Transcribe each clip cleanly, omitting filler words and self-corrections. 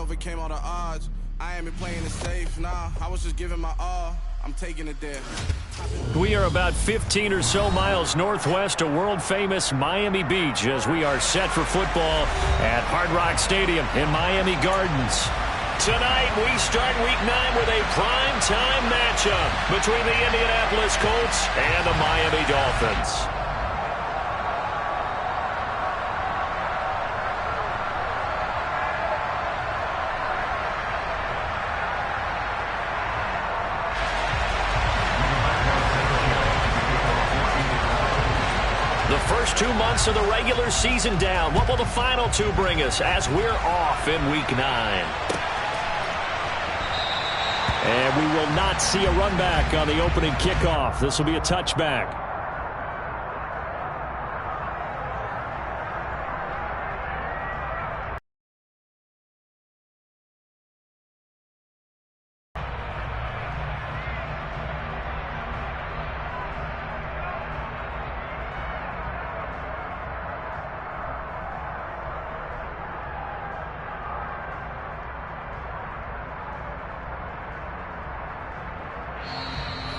overcame all the odds. I ain't been playing it safe, nah. I was just giving my all. I'm taking it there. We are about 15 or so miles northwest of world-famous Miami Beach as we are set for football at Hard Rock Stadium in Miami Gardens. Tonight, we start Week 9 with a prime-time matchup between the Indianapolis Colts and the Miami Dolphins. The first 2 months of the regular season down. What will the final 2 bring us as we're off in Week 9? And we will not see a run back on the opening kickoff. This will be a touchback.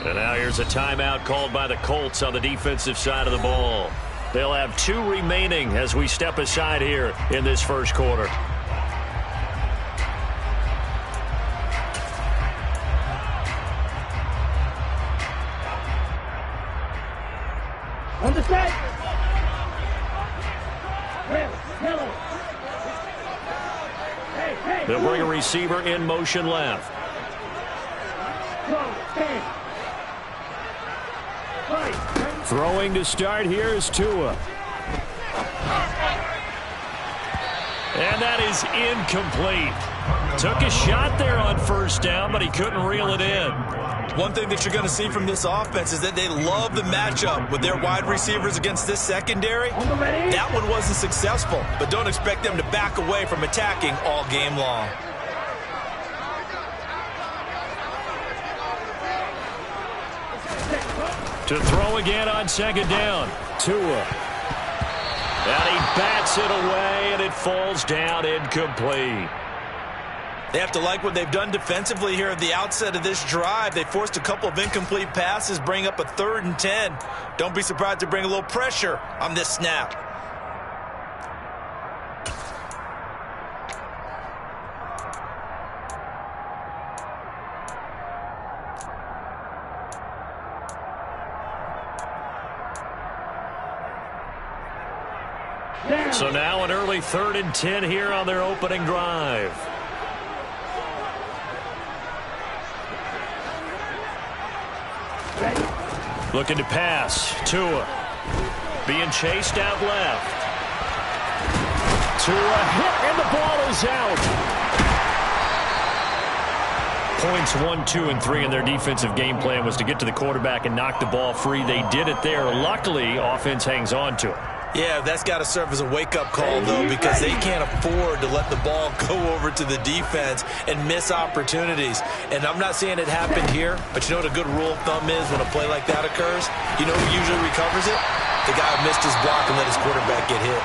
And now here's a timeout called by the Colts on the defensive side of the ball. They'll have 2 remaining as we step aside here in this first quarter. On the set. They'll bring a receiver in motion left. Throwing to start here is Tua. And that is incomplete. Took a shot there on first down, but he couldn't reel it in. One thing that you're going to see from this offense is that they love the matchup with their wide receivers against this secondary. That one wasn't successful, but don't expect them to back away from attacking all game long. To throw again on second down. Tua. And he bats it away, and it falls down incomplete. They have to like what they've done defensively here at the outset of this drive. They forced a couple of incomplete passes, bring up a 3rd and 10. Don't be surprised to bring a little pressure on this snap. So now an early 3rd and 10 here on their opening drive. Looking to pass. Tua being chased out left. Tua hit, and the ball is out. Points 1, 2, and 3 in their defensive game plan was to get to the quarterback and knock the ball free. They did it there. Luckily, offense hangs on to it. Yeah, that's got to serve as a wake-up call, though, because they can't afford to let the ball go over to the defense and miss opportunities. And I'm not saying it happened here, but you know what a good rule of thumb is when a play like that occurs? You know who usually recovers it? The guy who missed his block and let his quarterback get hit.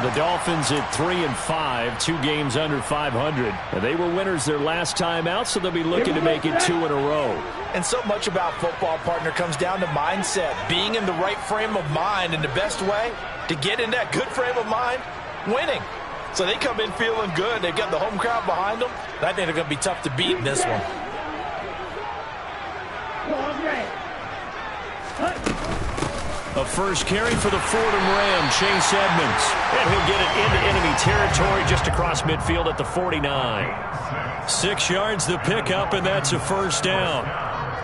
The Dolphins at 3-5, 2 games under 500. And they were winners their last time out, so they'll be looking to make it 2 in a row. And so much about football, partner, comes down to mindset. Being in the right frame of mind, and the best way to get in that good frame of mind, winning. So they come in feeling good. They've got the home crowd behind them. And I think they're going to be tough to beat in this one. A first carry for the Fordham Ram, Chase Edmonds. And he'll get it into enemy territory just across midfield at the 49. 6 yards the pickup, and that's a first down.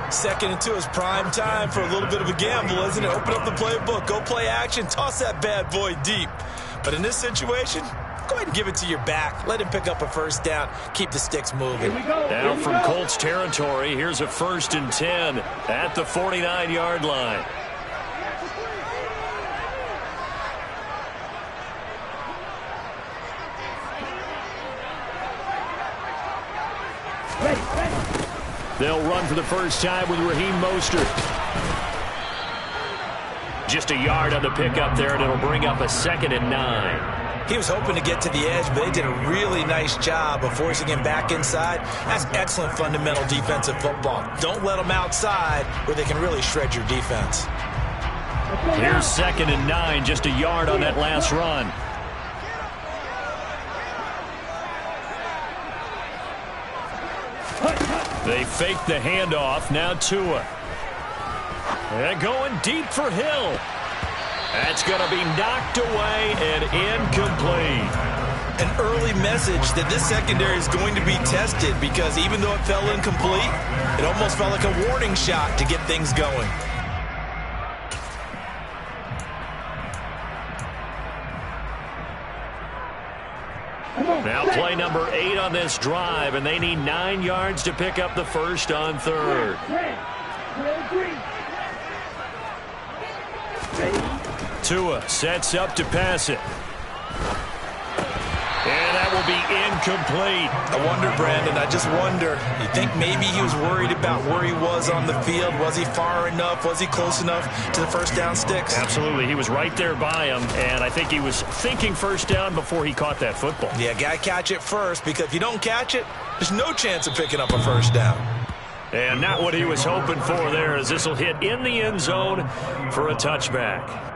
2nd and 2 is prime time for a little bit of a gamble, isn't it? Open up the playbook, go play action, toss that bad boy deep. But in this situation, go ahead and give it to your back. Let him pick up a first down. Keep the sticks moving. Now from Colts territory, here's a 1st and 10 at the 49-yard line. They'll run for the first time with Raheem Mostert. Just a yard on the pickup there, and it'll bring up a 2nd and 9. He was hoping to get to the edge, but they did a really nice job of forcing him back inside. That's excellent fundamental defensive football. Don't let them outside where they can really shred your defense. Here's 2nd and 9, just a yard on that last run. They fake the handoff. Now Tua. They're going deep for Hill. That's going to be knocked away and incomplete. An early message that this secondary is going to be tested, because even though it fell incomplete, it almost felt like a warning shot to get things going. Now play number 8 on this drive, and they need 9 yards to pick up the first on 3rd. Tua sets up to pass it. And that will be incomplete. I wonder, Brandon, I just wonder. You think maybe he was worried about where he was on the field? Was he far enough? Was he close enough to the first down sticks? Absolutely. He was right there by him, and I think he was thinking first down before he caught that football. Yeah, got to catch it first, because if you don't catch it, there's no chance of picking up a first down. And not what he was hoping for there, as this will hit in the end zone for a touchback.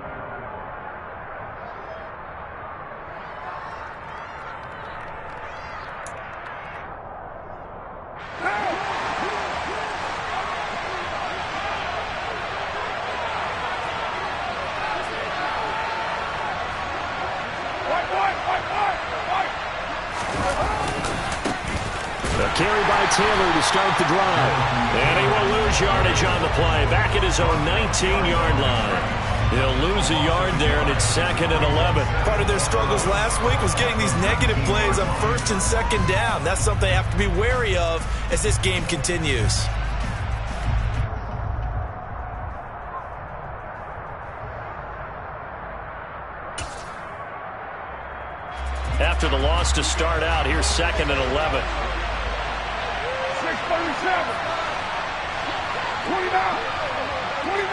Carry by Taylor to start the drive. And he will lose yardage on the play. Back at his own 19-yard line. He'll lose a yard there, and it's 2nd and 11. Part of their struggles last week was getting these negative plays on 1st and 2nd down. That's something they have to be wary of as this game continues. After the loss to start out, here's 2nd and 11. 37, 29, 29.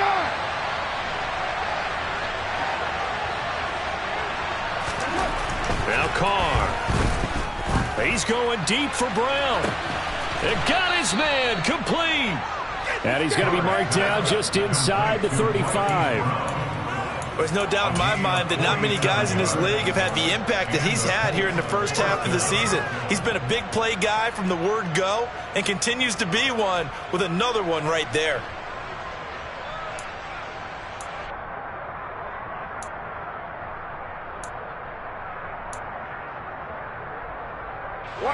Now Carr. He's going deep for Brown. It got his man complete. And he's going to be marked down just inside the 35. There's no doubt in my mind that not many guys in this league have had the impact that he's had here in the first half of the season. He's been a big play guy from the word go and continues to be one with another one right there.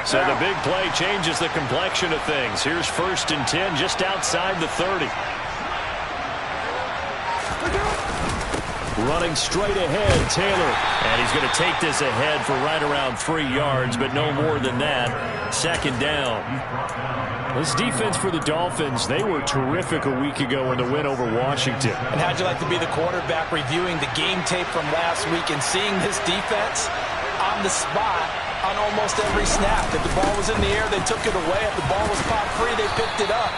So the big play changes the complexion of things. Here's 1st and 10 just outside the 30. Running straight ahead, Taylor. And he's going to take this ahead for right around 3 yards, but no more than that. 2nd down. This defense for the Dolphins, they were terrific a week ago in the win over Washington. And how'd you like to be the quarterback reviewing the game tape from last week and seeing this defense on the spot on almost every snap? If the ball was in the air, they took it away. If the ball was caught free, they picked it up.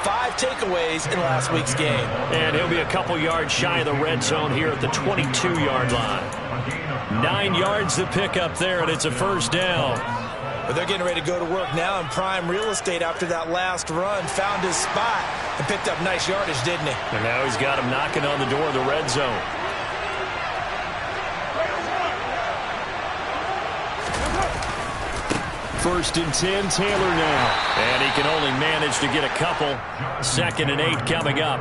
5 takeaways in last week's game. And he'll be a couple yards shy of the red zone here at the 22-yard line. 9 yards to pick up there, and it's a 1st down. But they're getting ready to go to work now in prime real estate after that last run. Found his spot and picked up nice yardage, didn't he? And now he's got him knocking on the door of the red zone. 1st and 10, Taylor now. And he can only manage to get a couple. 2nd and 8 coming up.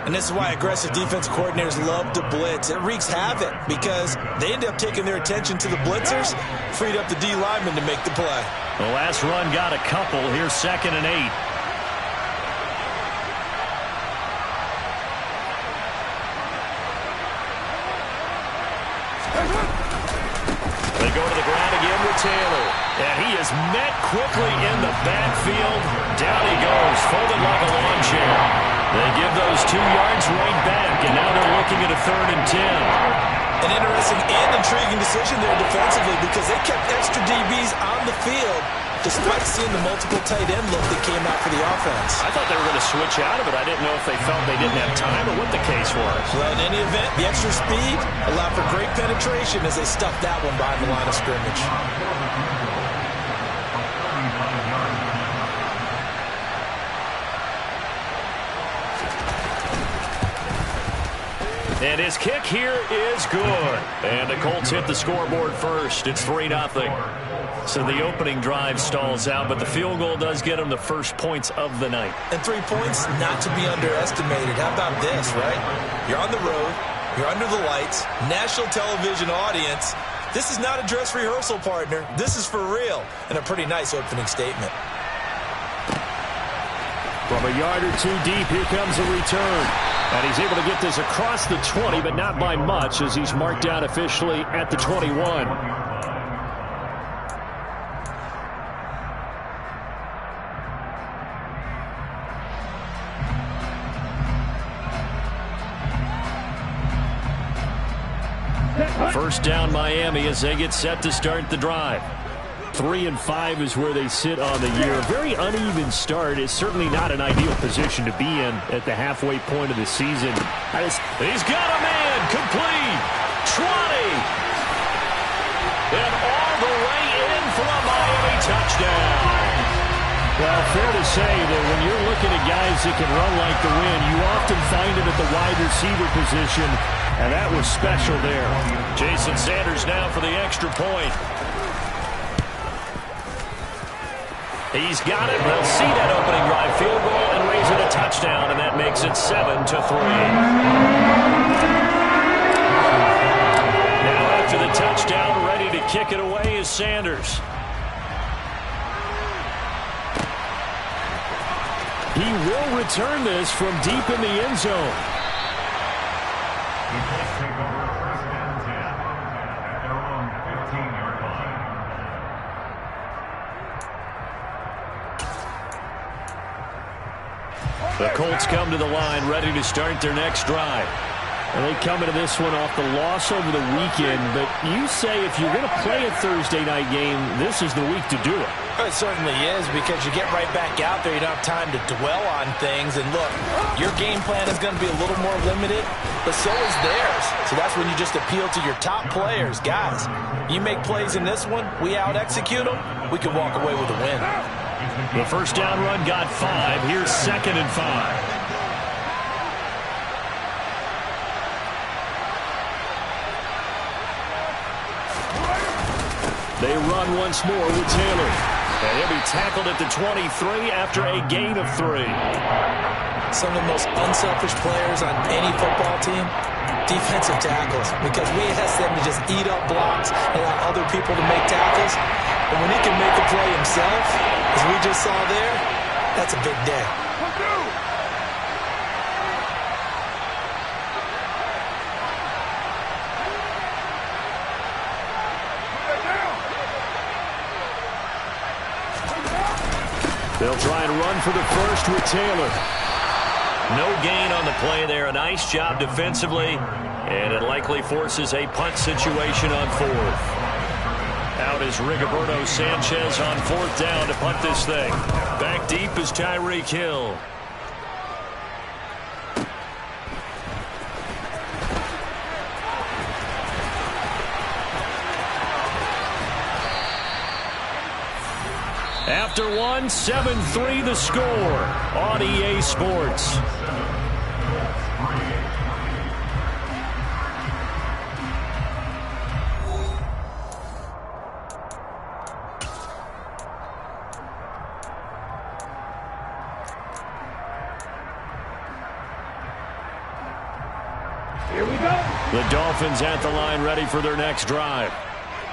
And this is why aggressive defense coordinators love to blitz. It wreaks havoc because they end up taking their attention to the blitzers, freed up the D lineman to make the play. The last run got a couple. Here's 2nd and 8. They go to the ground again with Taylor. And he is met quickly in the backfield. Down he goes, folded like a lawn chair. They give those 2 yards right back, and now they're looking at a 3rd and 10. An interesting and intriguing decision there defensively because they kept extra DBs on the field despite seeing the multiple tight end look that came out for the offense. I thought they were going to switch out of it. I didn't know if they felt they didn't have time or what the case was. Well, in any event, the extra speed allowed for great penetration as they stuffed that one behind the line of scrimmage. And his kick here is good. And the Colts hit the scoreboard first. It's 3-0. So the opening drive stalls out, but the field goal does get them the first points of the night. And 3 points, not to be underestimated. How about this, right? You're on the road. You're under the lights. National television audience. This is not a dress rehearsal, partner. This is for real. And a pretty nice opening statement. From a yard or two deep, here comes a return. And he's able to get this across the 20, but not by much as he's marked down officially at the 21. First down Miami as they get set to start the drive. 3-5 is where they sit on the year. A very uneven start. It's certainly not an ideal position to be in at the halfway point of the season. He's got a man complete. 20. And all the way in for a Miami touchdown. Well, fair to say that when you're looking at guys that can run like the wind, you often find them at the wide receiver position, and that was special there. Jason Sanders now for the extra point. He's got it. They'll see that opening drive field goal and raise it a touchdown, and that makes it 7-3. Now after the touchdown, ready to kick it away is Sanders. He will return this from deep in the end zone. The Colts come to the line ready to start their next drive. And they come into this one off the loss over the weekend, but you say if you're going to play a Thursday night game, this is the week to do it. It certainly is because you get right back out there. You don't have time to dwell on things. And look, your game plan is going to be a little more limited, but so is theirs. So that's when you just appeal to your top players. Guys, you make plays in this one, we out-execute them, we can walk away with a win. The first down run got 5. Here's 2nd and 5. They run once more with Taylor. And he'll be tackled at the 23 after a gain of 3. Some of the most unselfish players on any football team, defensive tackles, because we ask them to just eat up blocks and allow other people to make tackles. And when he can make a play himself, as we just saw there, that's a big day. They'll try and run for the first with Taylor. No gain on the play there. A nice job defensively, and it likely forces a punt situation on 4th. Out is Rigoberto Sanchez on 4th down to punt this thing. Back deep is Tyreek Hill. After 1, 7-3 the score on EA Sports. Here we go. The Dolphins at the line ready for their next drive.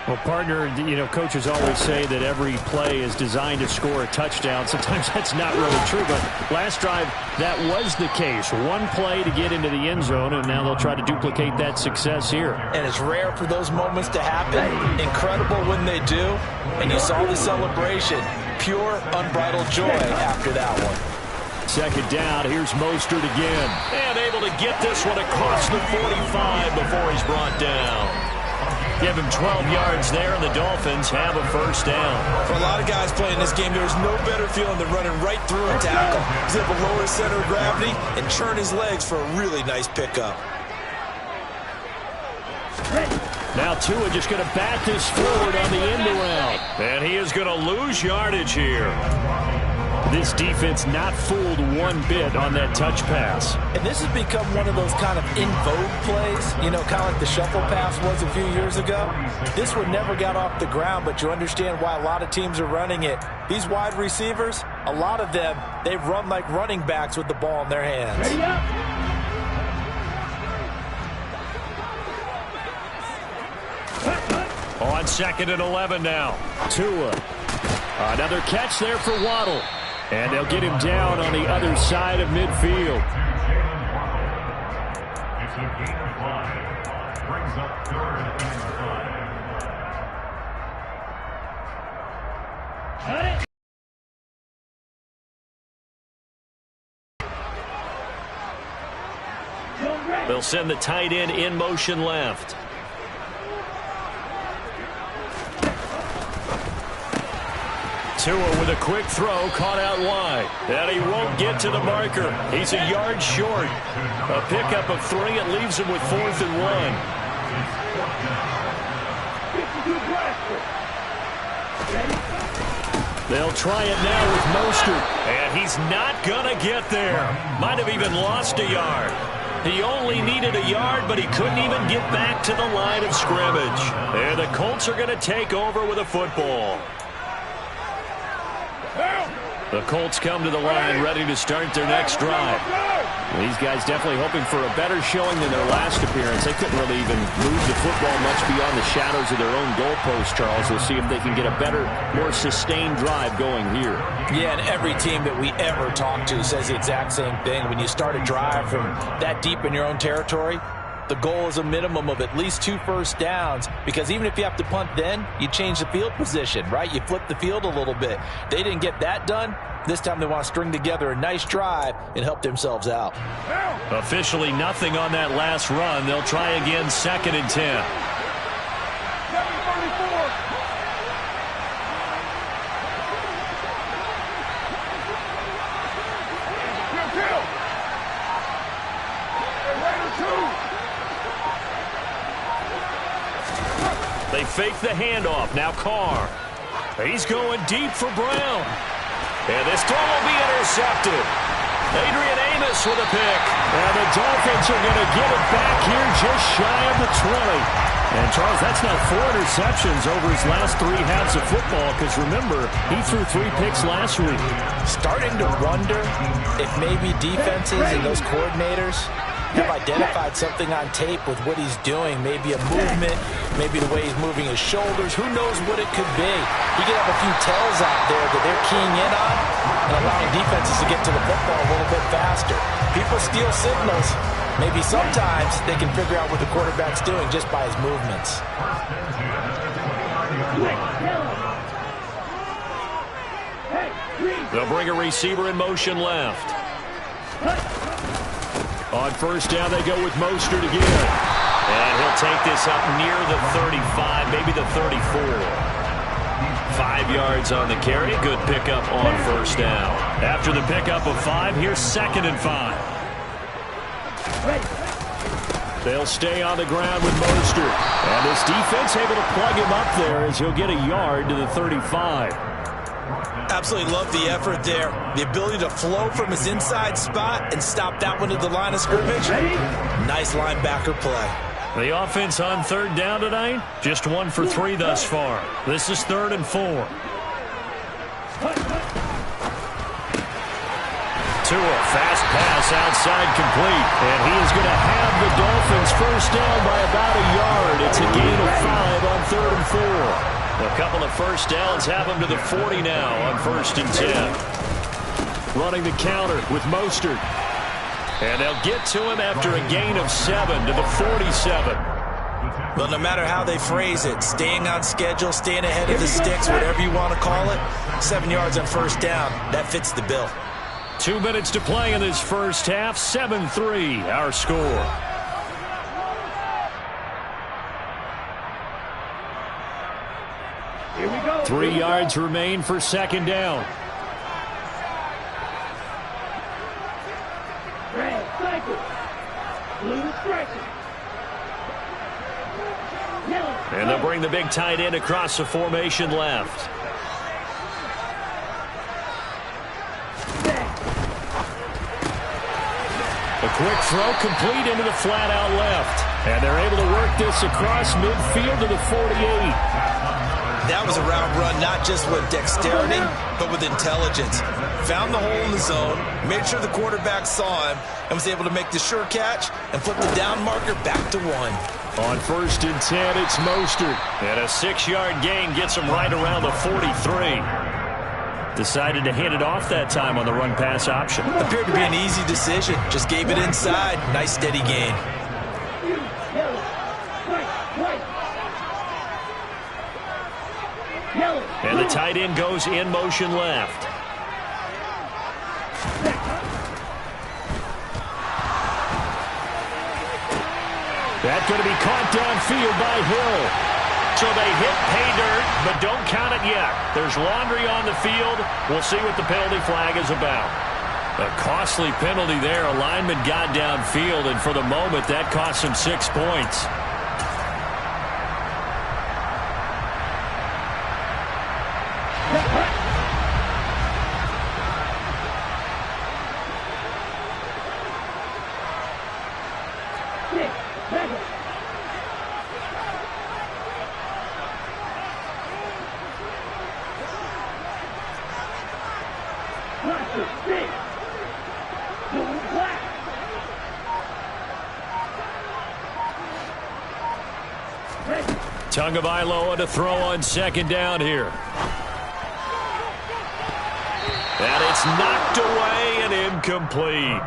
Well, partner, you know, coaches always say that every play is designed to score a touchdown. Sometimes that's not really true, but last drive, that was the case. One play to get into the end zone, and now they'll try to duplicate that success here. And it's rare for those moments to happen. Incredible when they do. And you saw the celebration. Pure, unbridled joy after that one. Second down, here's Mostert again. And able to get this one across the 45 before he's brought down. Give him 12 yards there, and the Dolphins have a first down. For a lot of guys playing this game, there's no better feeling than running right through a tackle. He's able to lower his center of gravity and churn his legs for a really nice pickup. Now Tua just going to bat this forward on the end around. And he is going to lose yardage here. This defense not fooled one bit on that touch pass. And this has become one of those kind of in vogue plays, you know, kind of like the shuffle pass was a few years ago. This one never got off the ground, but you understand why a lot of teams are running it. These wide receivers, a lot of them, they run like running backs with the ball in their hands. Ready up. On 2nd and 11 now. Tua. Another catch there for Waddle. And they'll get him down on the other side of midfield. It's a gain of 5. Brings up 3rd and 5. Got it. They'll send the tight end in motion left. Tua with a quick throw, caught out wide. And he won't get to the marker. He's a yard short. A pickup of 3. It leaves him with 4th and 1. They'll try it now with Mostert. And he's not going to get there. Might have even lost a yard. He only needed a yard, but he couldn't even get back to the line of scrimmage. And the Colts are going to take over with a football. The Colts come to the line ready to start their next drive. These guys definitely hoping for a better showing than their last appearance. They couldn't really even move the football much beyond the shadows of their own goalpost, Charles. We'll see if they can get a better, more sustained drive going here. Yeah, and every team that we ever talk to says the exact same thing. When you start a drive from that deep in your own territory, the goal is a minimum of at least 2 first downs, because even if you have to punt then, you change the field position, right? You flip the field a little bit. They didn't get that done. This time they want to string together a nice drive and help themselves out. Officially nothing on that last run. They'll try again 2nd and 10. They fake the handoff. Now Carr. He's going deep for Brown. And this throw will be intercepted. Adrian Amos with a pick. And the Dolphins are going to get it back here just shy of the 20. And, Charles, that's now 4 interceptions over his last 3 halves of football, because, remember, he threw 3 picks last week. Starting to wonder if maybe defenses and those coordinators have identified something on tape with what he's doing. Maybe a movement, maybe the way he's moving his shoulders. Who knows what it could be? He could have a few tells out there that they're keying in on and allowing defenses to get to the football a little bit faster. People steal signals. Maybe sometimes they can figure out what the quarterback's doing just by his movements. They'll bring a receiver in motion left. On first down, they go with Mostert again. And he'll take this up near the 35, maybe the 34. 5 yards on the carry. Good pickup on first down. After the pickup of 5, here's 2nd and 5. They'll stay on the ground with Mostert. And this defense able to plug him up there as he'll get a yard to the 35. Absolutely love the effort there. The ability to flow from his inside spot and stop that one at the line of scrimmage. Nice linebacker play. The offense on 3rd down tonight, just 1 for 3 thus far. This is 3rd and 4. Tua, fast pass outside complete. And he is going to have the Dolphins first down by about a yard. It's a gain of 5 on 3rd and 4. A couple of first downs have him to the 40 now on 1st and 10. Running the counter with Mostert. And they'll get to him after a gain of 7 to the 47. Well, no matter how they phrase it, staying on schedule, staying ahead of the sticks, whatever you want to call it, 7 yards on first down, that fits the bill. 2 minutes to play in this first half. 7-3 our score. Here we go. 3 yards remain for second down. Red cycle. Blue striker. Yellow. And they'll bring the big tight end across the formation left. A quick throw complete into the flat out left. And they're able to work this across midfield to the 48. That was a route run, not just with dexterity, but with intelligence. Found the hole in the zone, made sure the quarterback saw him, and was able to make the sure catch and flip the down marker back to 1. On 1st and 10, it's Mostert. And a 6-yard gain gets him right around the 43. Decided to hand it off that time on the run-pass option. Appeared to be an easy decision. Just gave it inside. Nice steady gain. And the tight end goes in motion left. That's going to be caught downfield by Hill. So they hit pay dirt, but don't count it yet. There's laundry on the field. We'll see what the penalty flag is about. A costly penalty there. A lineman got downfield, and for the moment, that cost him 6 points. Tagovailoa to throw on second down here. And it's knocked away and incomplete.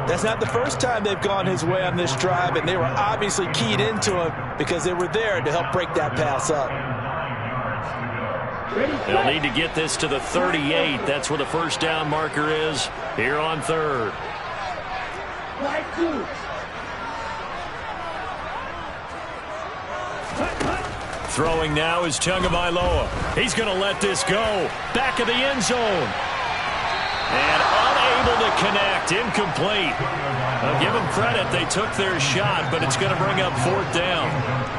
That's not the first time they've gone his way on this drive, and they were obviously keyed into him because they were there to help break that pass up. They'll need to get this to the 38. That's where the first down marker is here on 3rd. Throwing now is Tagovailoa. He's going to let this go. Back of the end zone. And unable to connect. Incomplete. I'll give them credit. They took their shot, but it's going to bring up 4th down.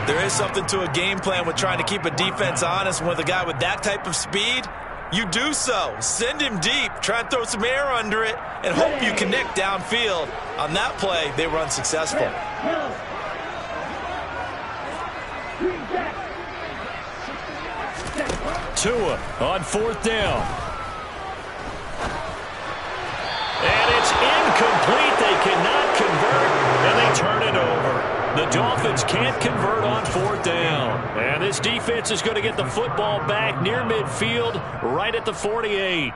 There is something to a game plan with trying to keep a defense honest. With a guy with that type of speed, you do so. Send him deep. Try and throw some air under it and hope you connect downfield. On that play, they were unsuccessful. Tua on 4th down. And it's incomplete. They cannot convert, and they turn it over. The Dolphins can't convert on 4th down. And this defense is going to get the football back near midfield, right at the 48.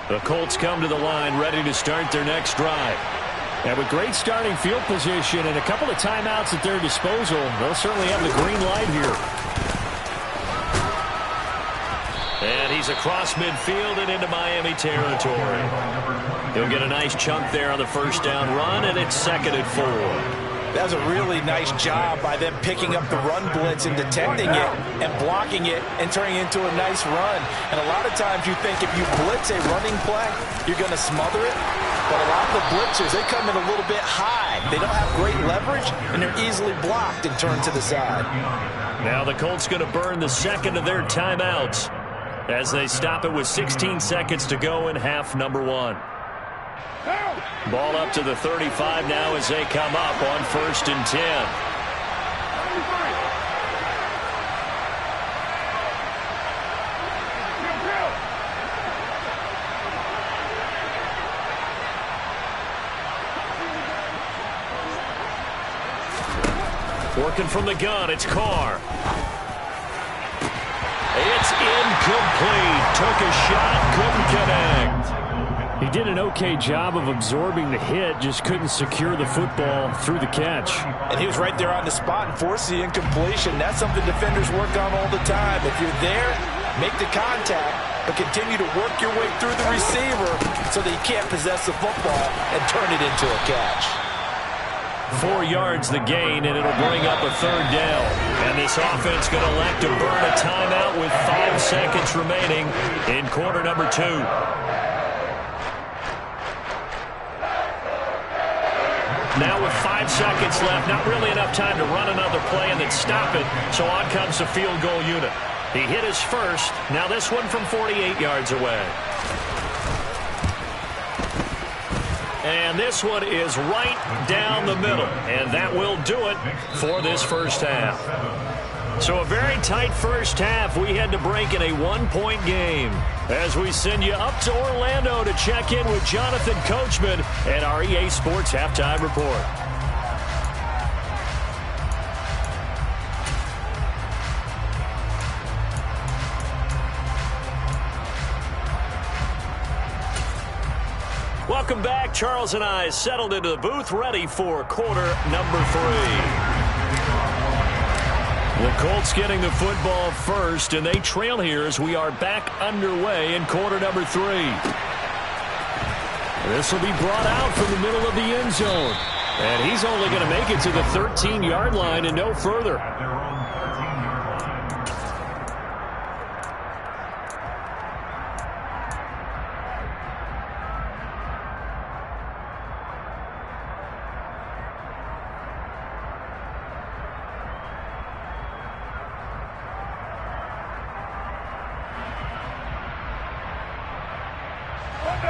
The Colts come to the line, ready to start their next drive. And with great starting field position and a couple of timeouts at their disposal, they'll certainly have the green light here. And he's across midfield and into Miami territory. He'll get a nice chunk there on the first down run, and it's 2nd and 4. That was a really nice job by them picking up the run blitz and detecting it and blocking it and turning it into a nice run. And a lot of times you think if you blitz a running play, you're going to smother it. But a lot of the blitzers, they come in a little bit high. They don't have great leverage, and they're easily blocked and turned to the side. Now the Colts going to burn the second of their timeouts as they stop it with 16 seconds to go in half number 1. Ball up to the 35 now as they come up on 1st and 10. Working from the gun, it's Carr. It's incomplete. Took a shot, couldn't connect. He did an okay job of absorbing the hit, just couldn't secure the football through the catch. And he was right there on the spot and forced the incompletion. That's something defenders work on all the time. If you're there, make the contact, but continue to work your way through the receiver so that you can't possess the football and turn it into a catch. 4 yards the gain, and it'll bring up a third down. And this offense going to elect to burn a timeout with 5 seconds remaining in quarter number 2. Now with 5 seconds left, not really enough time to run another play and then stop it, so on comes the field goal unit. He hit his first. Now this one from 48 yards away. And this one is right down the middle. And that will do it for this first half. So a very tight first half. We had to break in a 1-point game as we send you up to Orlando to check in with Jonathan Coachman at our EA Sports Halftime Report. Welcome back. Charles and I settled into the booth, ready for quarter number 3. The Colts getting the football first, and they trail here as we are back underway in quarter number 3. This will be brought out from the middle of the end zone. And he's only going to make it to the 13-yard line and no further.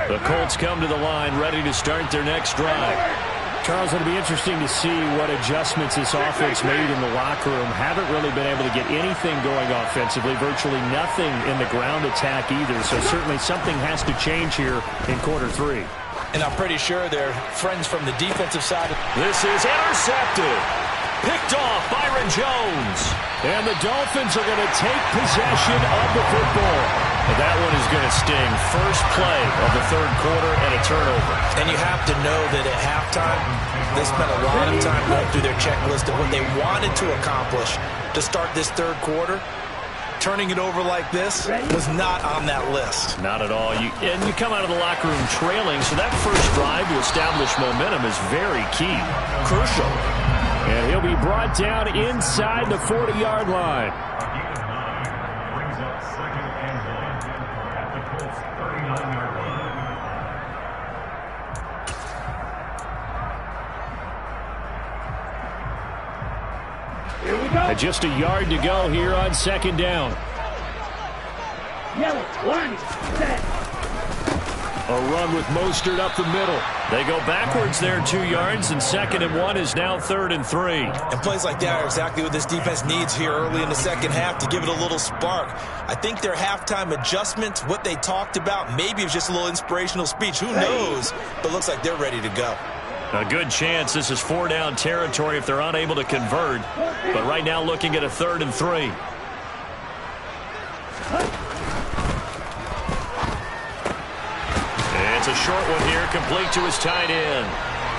The Colts come to the line, ready to start their next drive. Charles, it'll be interesting to see what adjustments this offense made in the locker room. Haven't really been able to get anything going offensively, virtually nothing in the ground attack either. So certainly something has to change here in quarter 3. And I'm pretty sure they're friends from the defensive side. This is intercepted. Picked off Byron Jones. And the Dolphins are going to take possession of the football. And that one is going to sting. First play of the third quarter and a turnover. And you have to know that at halftime, they spent a lot of time going through their checklist of what they wanted to accomplish to start this third quarter. Turning it over like this was not on that list. Not at all. And you come out of the locker room trailing, so that first drive to establish momentum is very key. Crucial. And he'll be brought down inside the 40-yard line. Brings up second and 1 at the Colts 39-yard line. Here we go. And just a yard to go here on second down. Yellow, line, set. A run with Mostert up the middle. They go backwards there 2 yards, and 2nd and 1 is now 3rd and 3. And plays like that are exactly what this defense needs here early in the second half to give it a little spark. I think their halftime adjustments, what they talked about, maybe it was just a little inspirational speech. Who knows? But looks like they're ready to go. A good chance this is 4-down territory if they're unable to convert. But right now looking at a 3rd and 3. It's a short one here, complete to his tight end.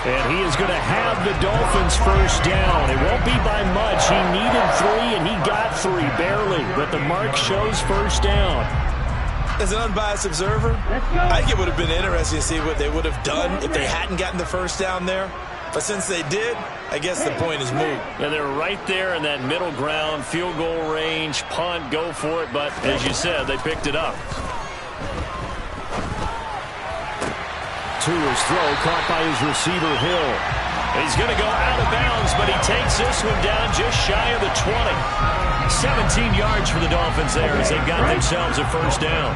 And he is going to have the Dolphins first down. It won't be by much. He needed 3, and he got 3, barely. But the mark shows first down. As an unbiased observer, I think it would have been interesting to see what they would have done if they hadn't gotten the first down there. But since they did, I guess the point is moot. And they're right there in that middle ground, field goal range, punt, go for it. But as you said, they picked it up. Tua's throw caught by his receiver, Hill. He's going to go out of bounds, but he takes this one down just shy of the 20. 17 yards for the Dolphins there as they've got themselves a first down.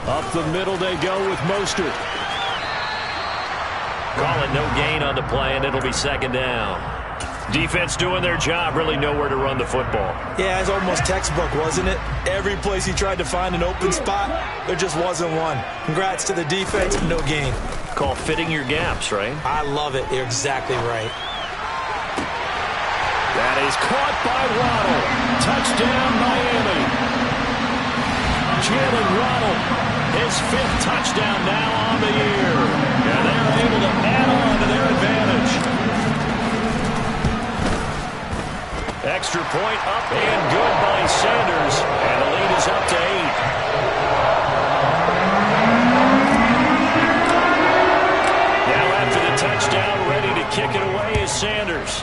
Up the middle they go with Mostert. Call it no gain on the play, and it'll be 2nd down. Defense doing their job, really nowhere to run the football. Yeah, it's almost textbook, wasn't it? Every place he tried to find an open spot, there just wasn't one. Congrats to the defense, no gain. Called fitting your gaps, right? I love it. You're exactly right. That is caught by Waddle. Touchdown, Miami. Jalen Waddle. His 5th touchdown now on the year. And they're able to add on to their advantage. Extra point up and good by Sanders. And the lead is up to 8. Touchdown, ready to kick it away is Sanders.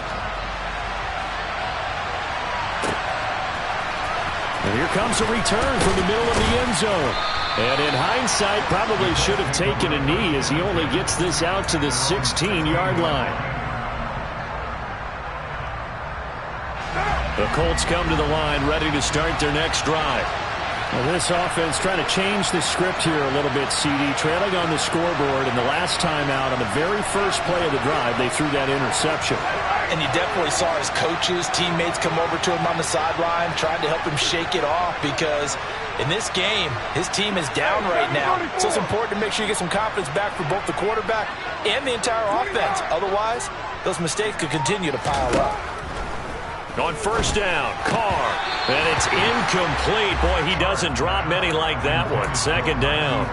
And here comes a return from the middle of the end zone. And in hindsight, probably should have taken a knee as he only gets this out to the 16-yard line. The Colts come to the line, ready to start their next drive. Well, this offense trying to change the script here a little bit, CD. Trailing on the scoreboard, and the last time out on the very first play of the drive, they threw that interception. And you definitely saw his coaches, teammates come over to him on the sideline, trying to help him shake it off because in this game, his team is down right now. So it's important to make sure you get some confidence back for both the quarterback and the entire offense. Otherwise, those mistakes could continue to pile up. On first down, Carr, and it's incomplete. Boy, he doesn't drop many like that one. Second down.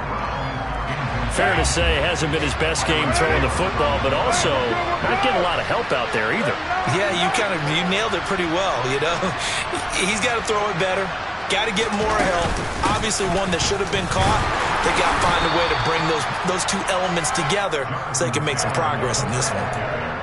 Fair to say, hasn't been his best game throwing the football, but also not getting a lot of help out there either. Yeah, you nailed it pretty well, you know. He's got to throw it better. Got to get more help. Obviously one that should have been caught. They got to find a way to bring those two elements together so they can make some progress in this one.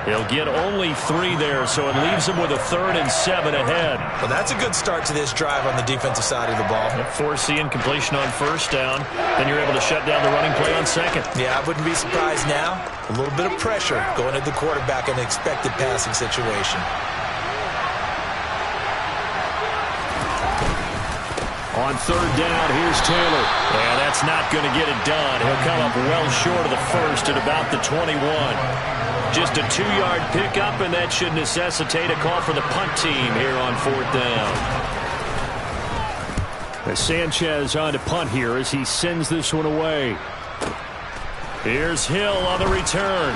He'll get only 3 there, so it leaves him with a 3rd and 7 ahead. Well, that's a good start to this drive on the defensive side of the ball. Force the incompletion on first down. Then you're able to shut down the running play on second. Yeah, I wouldn't be surprised now. A little bit of pressure going at the quarterback in an expected passing situation. On third down, here's Taylor. And that's not going to get it done. He'll come up well short of the first at about the 21. Just a 2-yard pickup, and that should necessitate a call for the punt team here on 4th down. As Sanchez on to punt here as he sends this one away. Here's Hill on the return.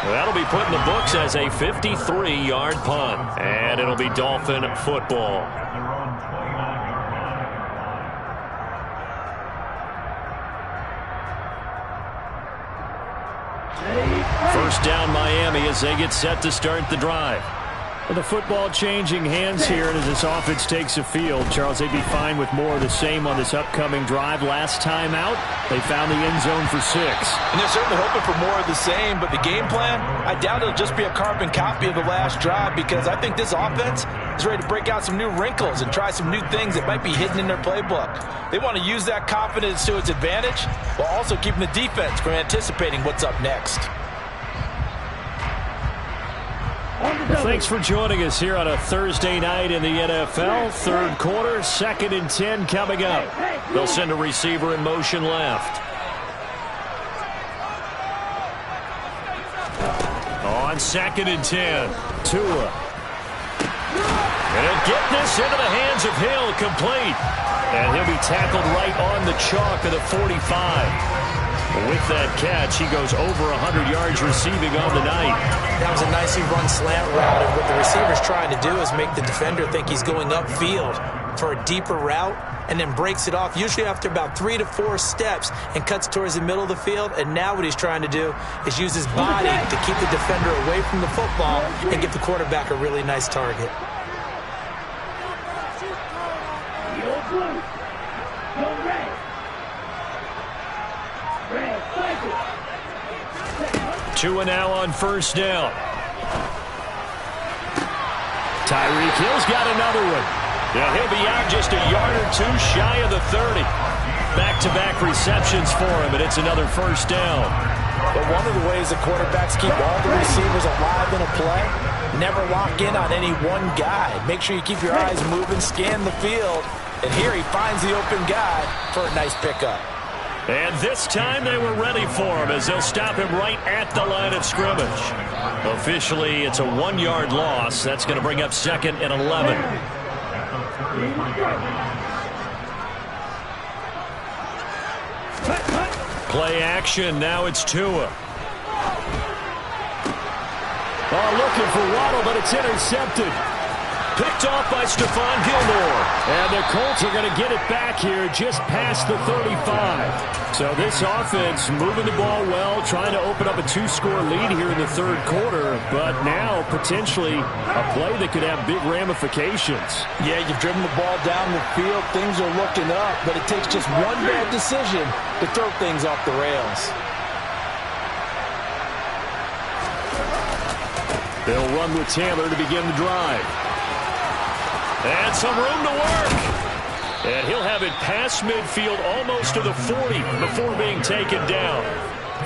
That'll be put in the books as a 53-yard punt. And it'll be Dolphin football. First down Miami as they get set to start the drive. With the football changing hands here, and as this offense takes a field, Charles, they'd be fine with more of the same on this upcoming drive. Last time out, they found the end zone for 6. And they're certainly hoping for more of the same, but the game plan, I doubt it'll just be a carbon copy of the last drive because I think this offense is ready to break out some new wrinkles and try some new things that might be hidden in their playbook. They want to use that confidence to its advantage while also keeping the defense from anticipating what's up next. Thanks for joining us here on a Thursday night in the NFL. Third quarter, 2nd and 10 coming up. They'll send a receiver in motion left. On 2nd and 10, Tua. And he'll get this into the hands of Hill, complete. And he'll be tackled right on the chalk of the 45. With that catch, he goes over 100 yards receiving on the night. That was a nicely run slant route, and what the receiver's trying to do is make the defender think he's going upfield for a deeper route and then breaks it off, usually after about 3 to 4 steps, and cuts towards the middle of the field. And now what he's trying to do is use his body to keep the defender away from the football and give the quarterback a really nice target. Tua now on first down. Tyreek Hill's got another one. Yeah, he'll be out just a yard or 2 shy of the 30. Back-to-back receptions for him, and it's another first down. But one of the ways the quarterbacks keep all the receivers alive in a play, never lock in on any one guy. Make sure you keep your eyes moving, scan the field, and here he finds the open guy for a nice pickup. And this time they were ready for him as they'll stop him right at the line of scrimmage. Officially, it's a 1-yard loss. That's going to bring up 2nd and 11. Play action. Now it's Tua. Oh, looking for Waddle, but it's intercepted. Picked off by Stephon Gilmore. And the Colts are going to get it back here just past the 35. So this offense moving the ball well, trying to open up a 2-score lead here in the third quarter. But now potentially a play that could have big ramifications. Yeah, you've driven the ball down the field. Things are looking up, but it takes just one bad decision to throw things off the rails. They'll run with Taylor to begin the drive. And some room to work. And he'll have it past midfield almost to the 40 before being taken down.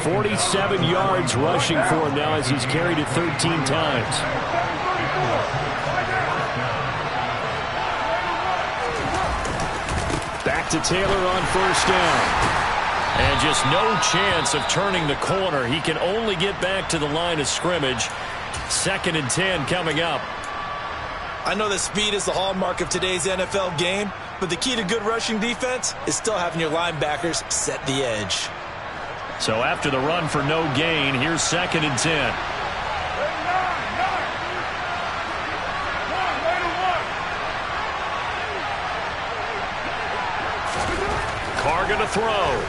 47 yards rushing for him now as he's carried it 13 times. Back to Taylor on first down. And just no chance of turning the corner. He can only get back to the line of scrimmage. 2nd and 10 coming up. I know that speed is the hallmark of today's NFL game, but the key to good rushing defense is still having your linebackers set the edge. So after the run for no gain, here's 2nd and 10. Carr going to throw.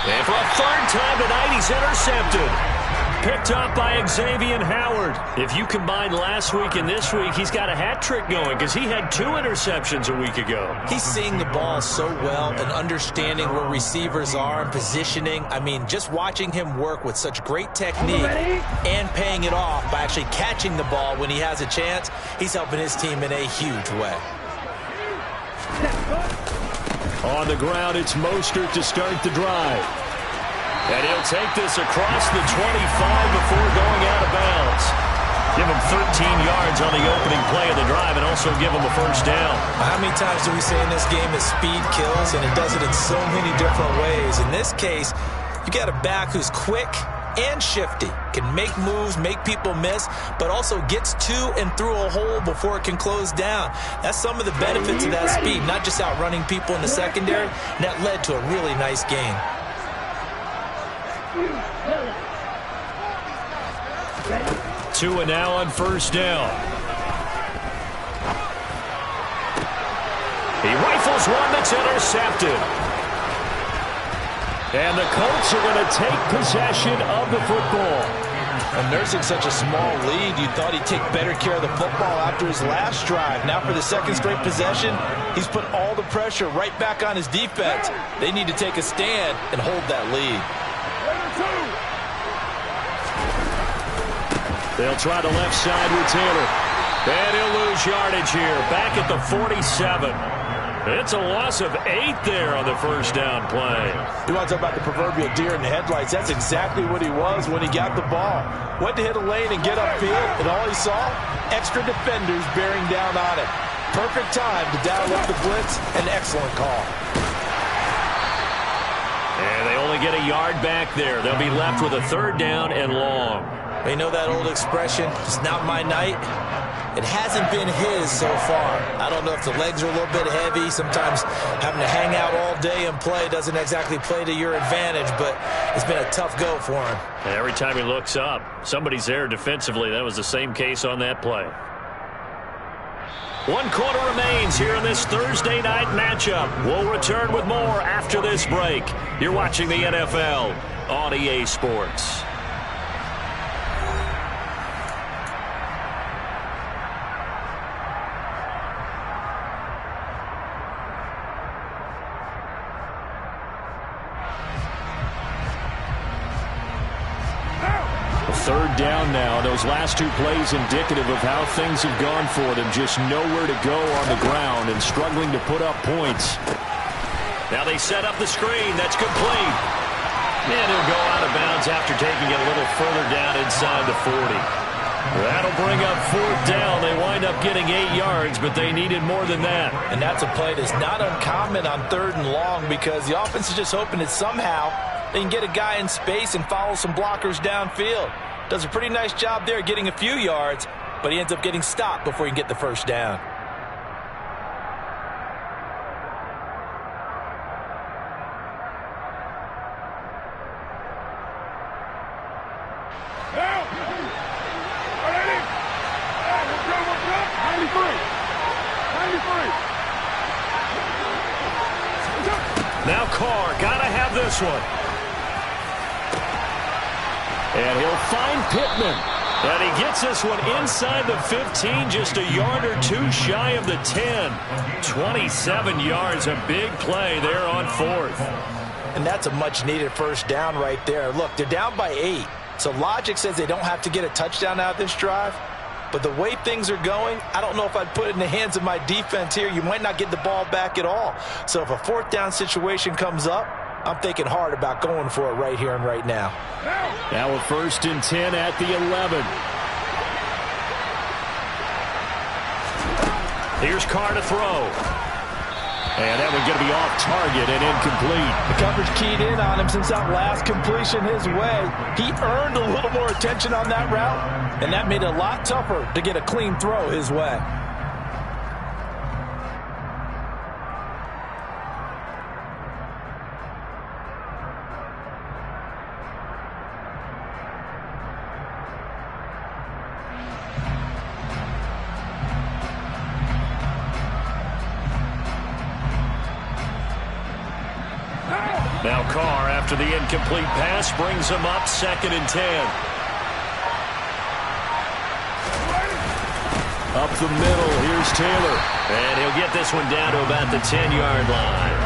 And for a third time tonight, he's intercepted. Picked up by Xavier Howard. If you combine last week and this week, he's got a hat trick going because he had 2 interceptions a week ago. He's seeing the ball so well and understanding where receivers are and positioning. I mean, just watching him work with such great technique and paying it off by actually catching the ball when he has a chance, he's helping his team in a huge way. On the ground, it's Mostert to start the drive. And he'll take this across the 25 before going out of bounds. Give him 13 yards on the opening play of the drive and also give him a first down. How many times do we say in this game that speed kills, and it does it in so many different ways? In this case, you got a back who's quick and shifty, can make moves, make people miss, but also gets to and through a hole before it can close down. That's some of the benefits of that speed, not just outrunning people in the secondary, and that led to a really nice game. 2 and now on first down. He rifles one that's intercepted. And the Colts are going to take possession of the football. And nursing such a small lead, you thought he'd take better care of the football after his last drive. Now for the second straight possession, he's put all the pressure right back on his defense. They need to take a stand and hold that lead. They'll try the left side with Taylor. And he'll lose yardage here. Back at the 47. It's a loss of 8 there on the first down play. You want to talk about the proverbial deer in the headlights? That's exactly what he was when he got the ball. Went to hit a lane and get upfield, and all he saw? Extra defenders bearing down on him. Perfect time to dial up the blitz. An excellent call. And they only get a yard back there. They'll be left with a 3rd down and long. They know that old expression, it's not my night. It hasn't been his so far. I don't know if the legs are a little bit heavy. Sometimes having to hang out all day and play doesn't exactly play to your advantage, but it's been a tough go for him. And every time he looks up, somebody's there defensively. That was the same case on that play. 1 quarter remains here in this Thursday night matchup. We'll return with more after this break. You're watching the NFL on EA Sports. Third down now. Those last 2 plays indicative of how things have gone for them. Just nowhere to go on the ground and struggling to put up points. Now they set up the screen. That's complete. And he'll go out of bounds after taking it a little further down inside the 40. That'll bring up 4th down. They wind up getting 8 yards, but they needed more than that. And that's a play that's not uncommon on 3rd and long because the offense is just hoping that somehow they can get a guy in space and follow some blockers downfield. Does a pretty nice job there getting a few yards, but he ends up getting stopped before he can get the first down. Now Carr, gotta have this one. And he'll find Pittman. And he gets this one inside the 15, just a yard or two shy of the 10. 27 yards, a big play there on 4th. And that's a much-needed first down right there. Look, they're down by 8. So logic says they don't have to get a touchdown out of this drive. But the way things are going, I don't know if I'd put it in the hands of my defense here. You might not get the ball back at all. So if a 4th down situation comes up, I'm thinking hard about going for it right here and right now. Now a 1st and 10 at the 11. Here's Carr to throw. And that one's going to be off target and incomplete. The coverage keyed in on him since that last completion his way. He earned a little more attention on that route, and that made it a lot tougher to get a clean throw his way. Now Carr, after the incomplete pass, brings him up 2nd and 10. Up the middle, here's Taylor. And he'll get this one down to about the 10-yard line.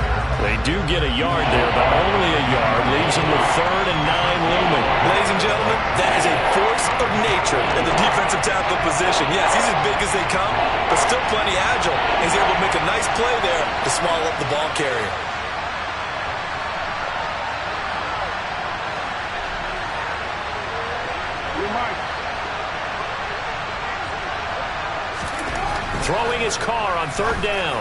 They do get a yard there, but only a yard. Leaves him with 3rd and 9 looming. Ladies and gentlemen, that is a force of nature in the defensive tackle position. Yes, he's as big as they come, but still plenty agile. He's able to make a nice play there to swallow up the ball carrier. Throwing his Carr on 3rd down.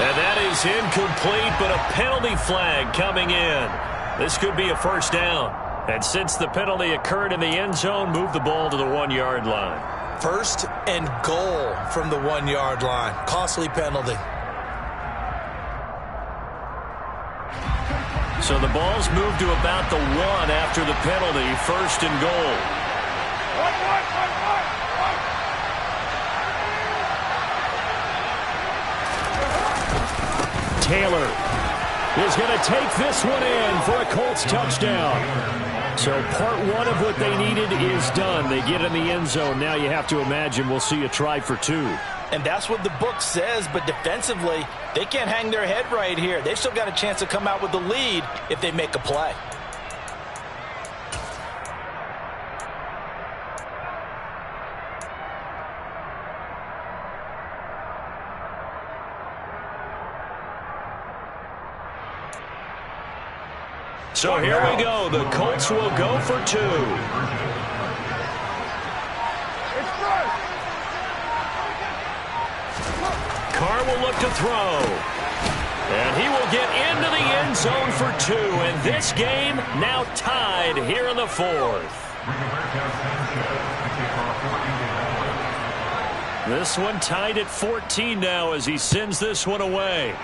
And that is incomplete, but a penalty flag coming in. This could be a 1st down. And since the penalty occurred in the end zone, move the ball to the 1-yard line. 1st and goal from the 1-yard line. Costly penalty. So the ball's moved to about the 1 after the penalty. 1st and goal. Taylor is going to take this one in for a Colts touchdown. So part 1 of what they needed is done. They get in the end zone. Now you have to imagine we'll see a try for 2. And that's what the book says, but defensively, they can't hang their head right here. They've still got a chance to come out with the lead if they make a play. So here we go. The Colts will go for 2. Carr will look to throw. And he will get into the end zone for 2. And this game now tied here in the 4th. This one tied at 14 now as he sends this one away.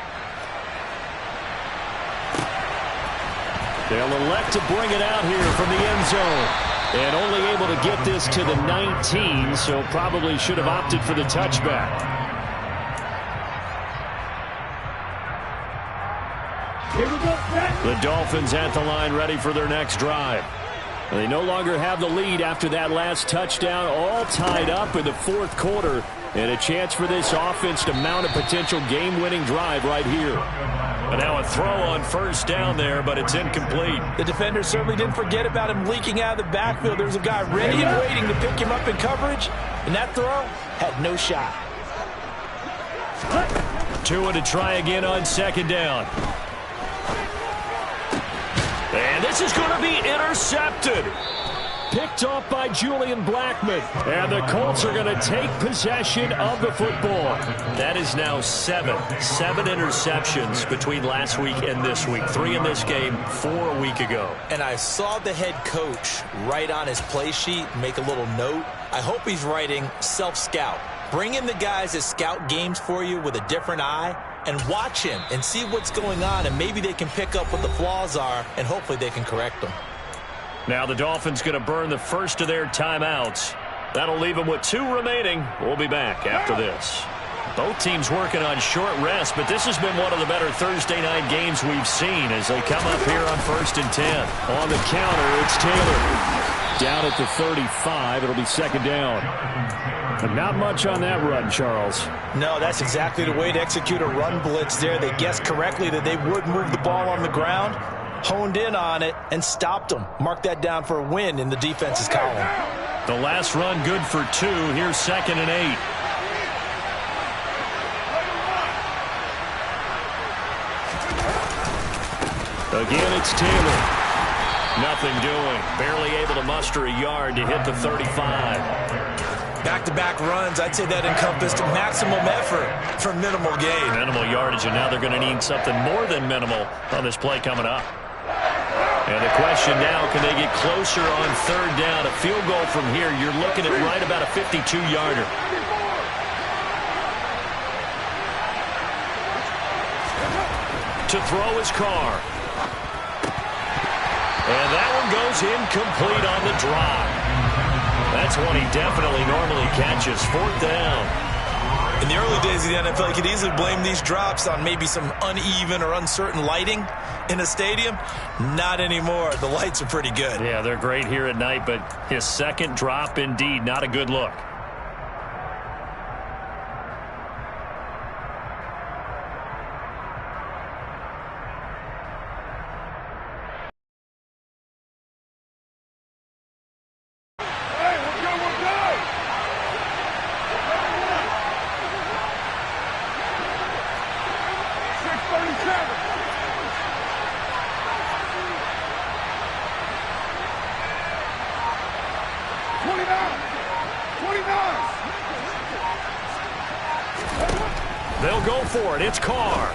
They'll elect to bring it out here from the end zone. And only able to get this to the 19, so probably should have opted for the touchback. Here we go, Jack. The Dolphins at the line ready for their next drive. They no longer have the lead after that last touchdown, all tied up in the 4th quarter. And a chance for this offense to mount a potential game-winning drive right here. And now a throw on 1st down there, but it's incomplete. The defender certainly didn't forget about him leaking out of the backfield. There's a guy ready and waiting to pick him up in coverage, and that throw had no shot. Tua to try again on 2nd down. And this is going to be intercepted. Picked off by Julian Blackmon. And the Colts are going to take possession of the football. That is now 7 interceptions between last week and this week. 3 in this game, 4 a week ago. And I saw the head coach write on his play sheet, make a little note. I hope he's writing self-scout. Bring in the guys that scout games for you with a different eye and watch him and see what's going on, and maybe they can pick up what the flaws are, and hopefully they can correct them. Now the Dolphins going to burn the first of their timeouts. That'll leave them with 2 remaining. We'll be back after this. Both teams working on short rest, but this has been one of the better Thursday night games we've seen as they come up here on 1st and 10. On the counter, it's Taylor. Down at the 35, it'll be 2nd down. And not much on that run, Charles. No, that's exactly the way to execute a run blitz there. They guessed correctly that they would move the ball on the ground, honed in on it, and stopped them. Mark that down for a win in the defense's column. The last run good for 2. Here's 2nd and 8. Again, it's Taylor. Nothing doing. Barely able to muster a yard to hit the 35. Back-to-back runs, I'd say that encompassed maximum effort for minimal gain. Minimal yardage, and now they're going to need something more than minimal on this play coming up. And the question now, can they get closer on 3rd down? A field goal from here, you're looking at right about a 52-yarder. To throw his car. And that one goes incomplete on the drop. That's one he definitely normally catches. 4th down. In the early days of the NFL, you could easily blame these drops on maybe some uneven or uncertain lighting in a stadium. Not anymore. The lights are pretty good. Yeah, they're great here at night, but his 2nd drop, indeed, not a good look. They'll go for it. It's Carr.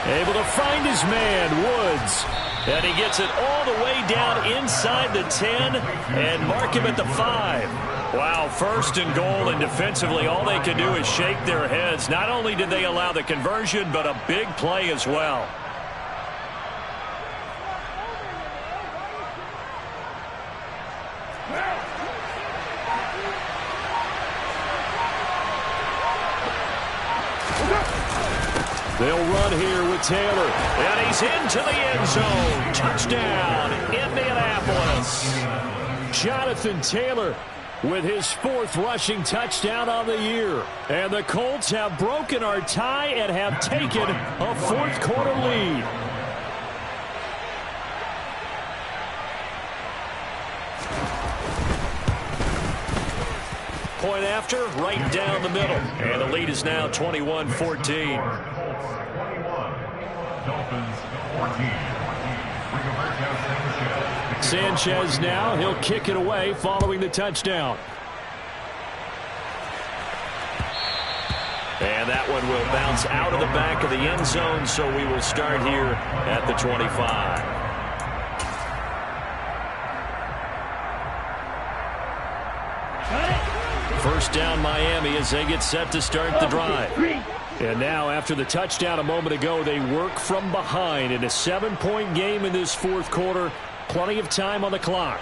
Able to find his man, Woods. And he gets it all the way down inside the 10 and mark him at the 5. Wow, 1st and goal, and defensively all they can do is shake their heads. Not only did they allow the conversion, but a big play as well. They'll run here with Taylor, and he's into the end zone. Touchdown, Indianapolis. Jonathan Taylor with his 4th rushing touchdown on the year. And the Colts have broken our tie and have taken a 4th quarter lead. Point after, right down the middle. And the lead is now 21-14. Sanchez now, he'll kick it away following the touchdown. And that one will bounce out of the back of the end zone, so we will start here at the 25. First down Miami as they get set to start the drive. And now after the touchdown a moment ago, they work from behind in a 7-point game in this 4th quarter. Plenty of time on the clock.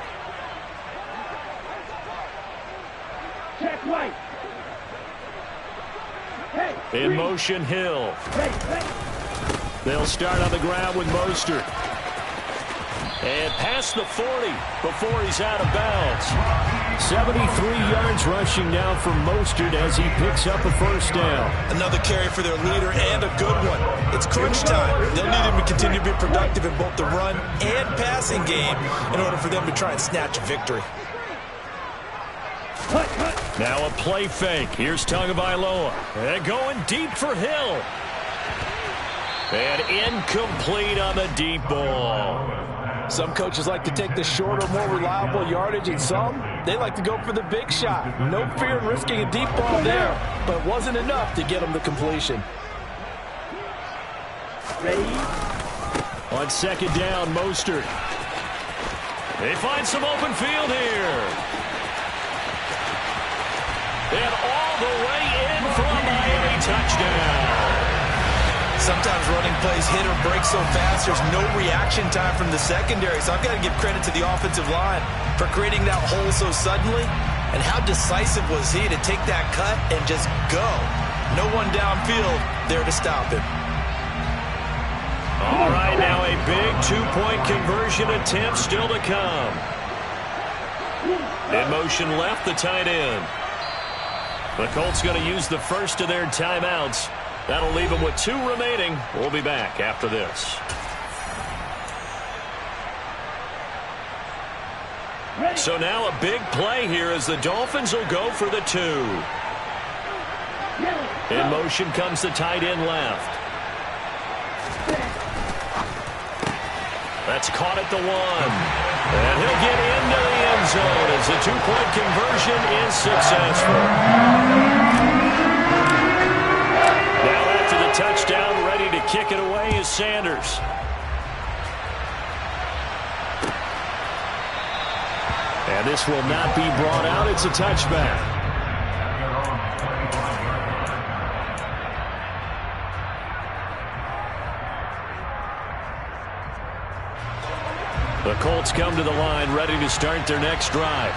Check right. In motion, Hill. They'll start on the ground with Mostert. And past the 40 before he's out of bounds. 73 yards rushing now from Mostert as he picks up a 1st down. Another carry for their leader and a good one. It's crunch time. They'll need him to continue to be productive in both the run and passing game in order for them to try and snatch a victory. Now a play fake. Here's Tagovailoa. And going deep for Hill. And incomplete on the deep ball. Some coaches like to take the shorter, more reliable yardage, and some, they like to go for the big shot. No fear in risking a deep ball there, but it wasn't enough to get them to completion. Ready? On 2nd down, Mostert. They find some open field here. And all the way in for a Miami touchdown. Sometimes running plays hit or break so fast, there's no reaction time from the secondary. So I've got to give credit to the offensive line for creating that hole so suddenly And how decisive was he to take that cut and just go? No one downfield there to stop him. All right, now a big two-point conversion attempt still to come. In motion left, the tight end. The Colts going to use the first of their timeouts. That'll leave them with 2 remaining. We'll be back after this. So now a big play here as the Dolphins will go for the 2. In motion comes the tight end left. That's caught at the 1. And he'll get into the end zone as the 2-point conversion is successful. Now after the touchdown, ready to kick it away is Sanders. And this will not be brought out. It's a touchback. The Colts come to the line ready to start their next drive.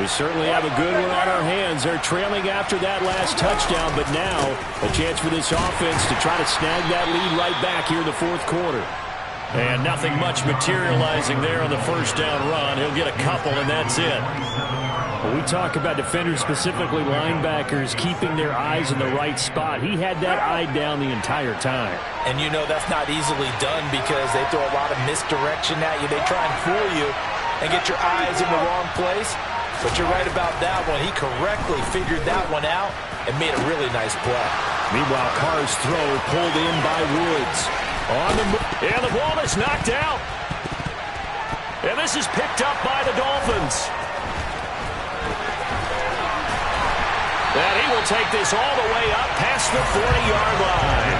We certainly have a good one on our hands. They're trailing after that last touchdown, but now a chance for this offense to try to snag that lead right back here in the fourth quarter. And nothing much materializing there on the first down run. He'll get a couple, and that's it. When we talk about defenders, specifically linebackers, keeping their eyes in the right spot, he had that eye down the entire time. And you know that's not easily done because they throw a lot of misdirection at you. They try and fool you and get your eyes in the wrong place. But you're right about that one. He correctly figured that one out and made a really nice play. Meanwhile, Carr's throw pulled in by Woods. On the move, and the ball is knocked out. And this is picked up by the Dolphins. And he will take this all the way up past the 40-yard line.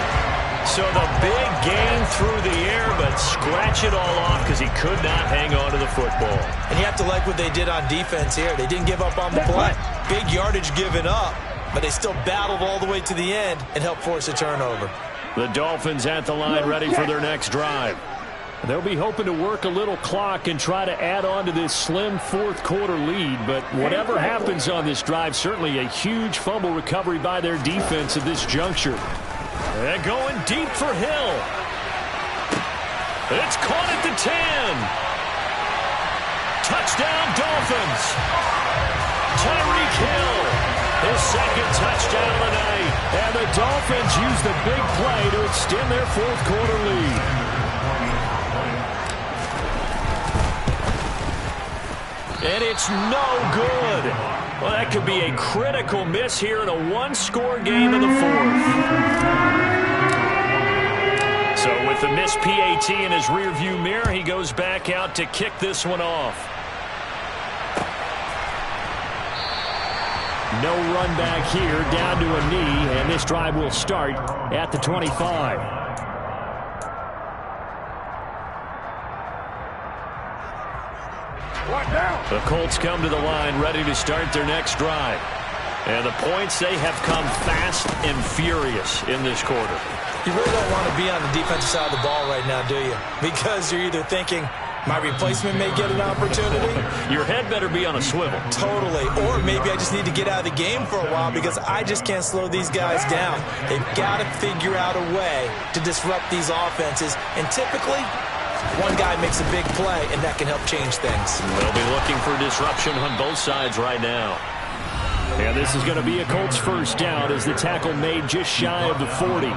So the big gain through the air, but scratch it all off because he could not hang on to the football. And you have to like what they did on defense here. They didn't give up on the play. Big yardage given up, but they still battled all the way to the end and helped force a turnover. The Dolphins at the line ready for their next drive. They'll be hoping to work a little clock and try to add on to this slim fourth quarter lead, but whatever happens on this drive, certainly a huge fumble recovery by their defense at this juncture. And going deep for Hill. It's caught at the 10. Touchdown Dolphins. Tyreek Hill, his second touchdown of the night. And the Dolphins use the big play to extend their fourth quarter lead. And it's no good. Well, that could be a critical miss here in a one-score game in the fourth. So with the missed PAT in his rearview mirror, he goes back out to kick this one off. No run back here, down to a knee, and this drive will start at the 25. The Colts come to the line ready to start their next drive. And the points, they have come fast and furious in this quarter. You really don't want to be on the defensive side of the ball right now, do you? Because you're either thinking, my replacement may get an opportunity. Your head better be on a swivel. Totally. Or maybe I just need to get out of the game for a while because I just can't slow these guys down. They've got to figure out a way to disrupt these offenses. And typically, one guy makes a big play, and that can help change things. They'll be looking for disruption on both sides right now. And this is going to be a Colts first down as the tackle made just shy of the 40.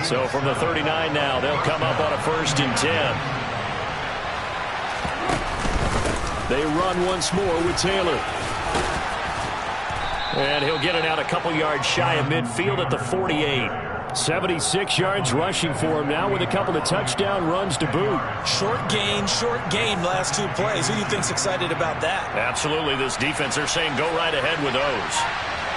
So from the 39 now, they'll come up on a 1st and 10. They run once more with Taylor. And he'll get it out a couple yards shy of midfield at the 48. 76 yards rushing for him now with a couple of touchdown runs to boot. Short gain last 2 plays. Who do you think's excited about that? Absolutely. This defense, they're saying go right ahead with those.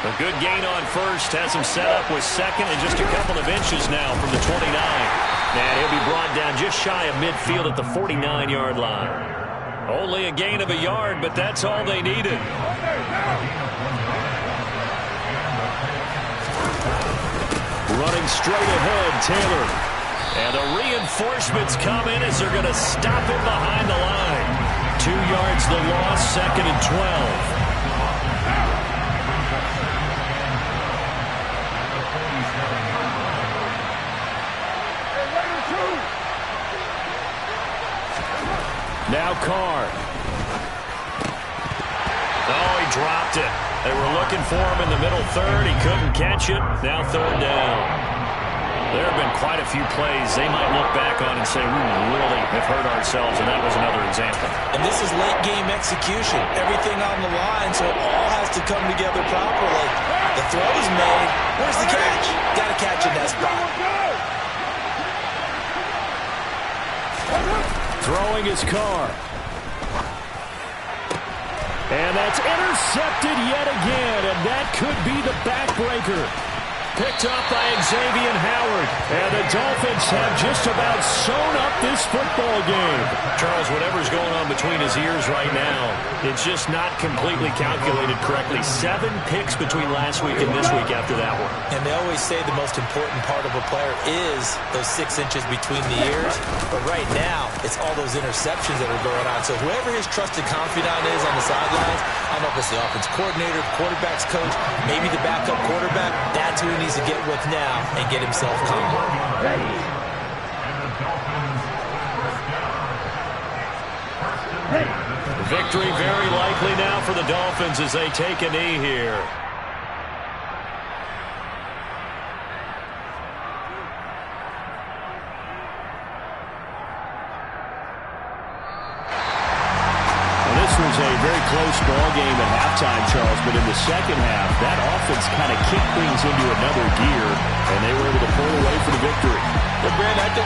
A good gain on first has him set up with second and just a couple of inches now from the 29. And he'll be brought down just shy of midfield at the 49-yard line. Only a gain of a yard, but that's all they needed. Running straight ahead, Taylor. And the reinforcements come in as they're going to stop him behind the line. 2 yards the loss, 2nd and 12. Now Carr. Oh, he dropped it. They were looking for him in the middle third. He couldn't catch it. Now 3rd down. There have been quite a few plays they might look back on and say, we really have hurt ourselves, and that was another example. And this is late game execution. Everything on the line, so it all has to come together properly. The throw is made. Where's the catch? Got to catch in that spot. Throwing his Carr. And that's intercepted yet again, and that could be the backbreaker. Picked up by Xavier Howard. And the Dolphins have just about sewn up this football game. Charles, whatever's going on between his ears right now, it's just not completely calculated correctly. 7 picks between last week and this week after that one. And they always say the most important part of a player is those 6 inches between the ears. But right now, it's all those interceptions that are going on. So whoever his trusted confidant is on the sidelines, I don't know if it's the offense coordinator, quarterback's coach, maybe the backup quarterback, that's who he needs to get with now and get himself calm. Victory very likely now for the Dolphins as they take a knee here. Was a very close ball game at halftime, Charles, but in the second half, that offense kind of kicked things into another gear, and they were able to pull away for the victory. But, Brad, I think